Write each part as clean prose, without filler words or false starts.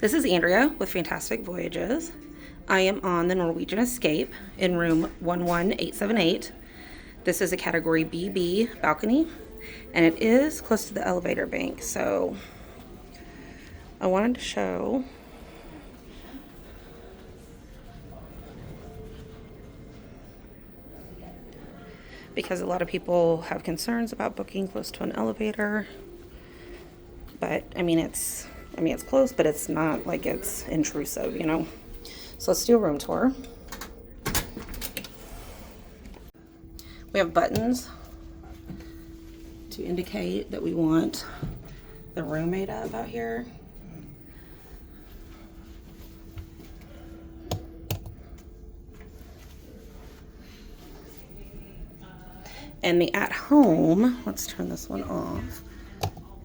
This is Andrea with Fantastic Voyages. I am on the Norwegian Escape in room 11878. This is a category BB balcony, and it is close to the elevator bank, so I wanted to show because a lot of people have concerns about booking close to an elevator, but I mean it's close, but it's not like it's intrusive, you know. So let's do a room tour. We have buttons to indicate that we want the room made up out here. And the at home, let's turn this one off,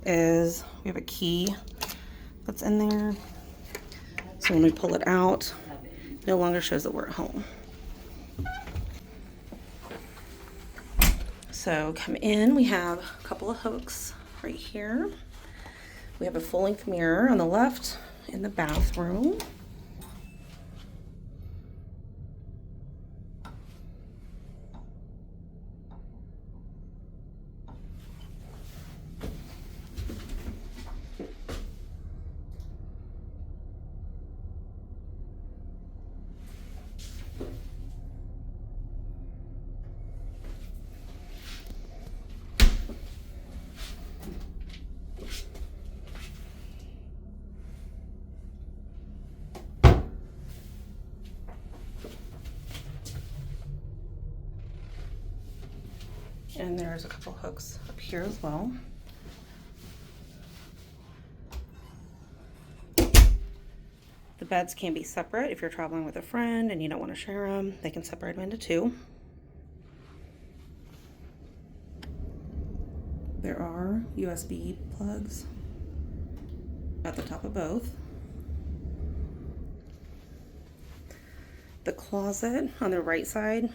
is we have a key that's in there. So when we pull it out, it no longer shows that we're at home. So come in, we have a couple of hooks right here. We have a full-length mirror on the left in the bathroom. And there's a couple hooks up here as well. The beds can be separate. If you're traveling with a friend and you don't want to share them, they can separate them into two. There are USB plugs at the top of both. The closet on the right side,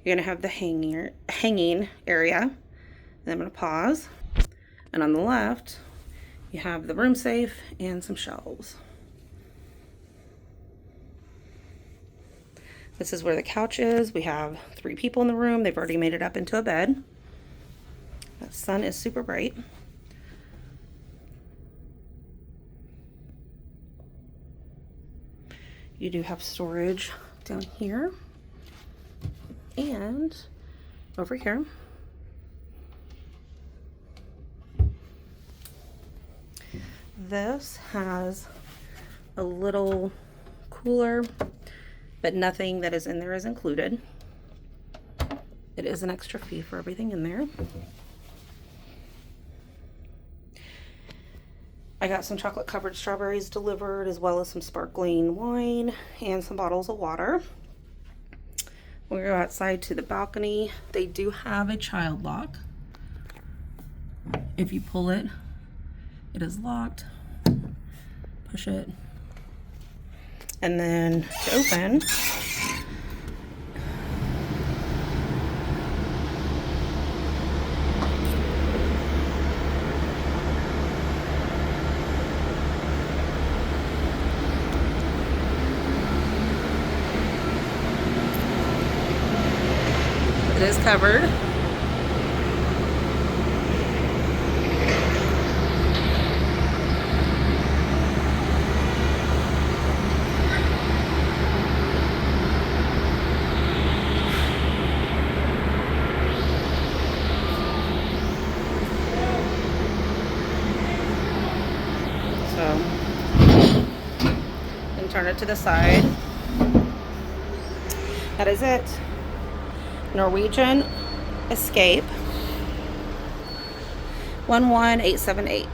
you're going to have the hanging area. And I'm going to pause. And on the left, you have the room safe and some shelves. This is where the couch is. We have 3 people in the room. They've already made it up into a bed. The sun is super bright. You do have storage down here. And over here, this has a little cooler, but nothing that is in there is included. It is an extra fee for everything in there. I got some chocolate covered strawberries delivered, as well as some sparkling wine and some bottles of water. We'll go outside to the balcony. They do have a child lock. If you pull it, it is locked. Push it. And then to open, it is covered. So, and turn it to the side. That is it. Norwegian Escape 11878.